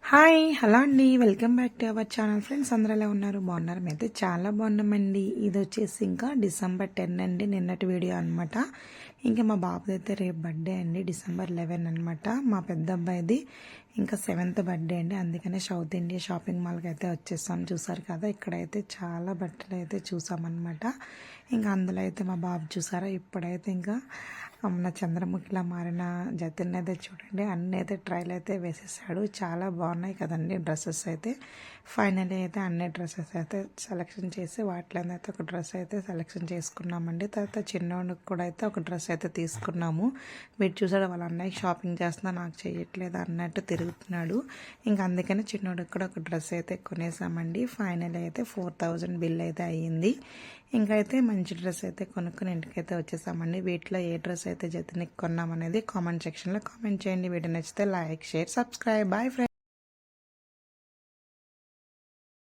Hi hello అండి, welcome back to our channel. Friends అందరూ ఎలా ఉన్నారు? బాగున్నారు? అయితే చాలా బాగున్నామండి. ఇది వచ్చేసి ఇంకా December 10 అండి, నిన్నటి వీడియో అనమాట. ఇంకా మా బాబుది అయితే రేపు బర్త్డే అండి, December 11 అనమాట. మా పెద్ద అబ్బాయిది ఇంకా 7th బర్త్డే అండి. అందుకనే సౌత్ ఇండియా షాపింగ్ మాల్కి అయితే వచ్చేసాం. చూసారు కదా, ఇక్కడైతే చాలా బట్టలు అయితే చూసామన్నమాట. ఇంకా అందులో అయితే మా బాబు చూసారా, ఇప్పుడైతే ఇంకా మన చంద్రముఖిలా మారిన జతిన్ అయితే చూడండి, అన్నీ అయితే ట్రైల్ అయితే వేసేసాడు. చాలా బాగున్నాయి కదండి డ్రెస్సెస్ అయితే. ఫైనల్లీ అయితే అన్ని డ్రెస్సెస్ అయితే సెలెక్షన్ చేసి వాటిలో అయితే ఒక డ్రెస్ అయితే సెలెక్షన్ చేసుకున్నామండి. తర్వాత చిన్నోడికి కూడా అయితే ఒక డ్రెస్ అయితే తీసుకున్నాము. వీటి చూసాడు, వాళ్ళ అన్నయ్య షాపింగ్ చేస్తున్నా, నాకు చేయట్లేదు అన్నట్టు తిరుగుతున్నాడు. ఇంకా అందుకని చిన్నోడికి కూడా ఒక డ్రెస్ అయితే కొనేసామండి. ఫైనల్ అయితే 4000 బిల్ అయితే అయ్యింది. ఇంకా అయితే మంచి డ్రెస్ అయితే కొనుక్కొని ఇంటికైతే వచ్చేసామండి. వీటిలో ఏ డ్రెస్ అయితే జతనికి కొన్నామనేది కామెంట్ సెక్షన్లో కామెంట్ చేయండి. వీడియో నచ్చితే like, share, subscribe. Bye friends.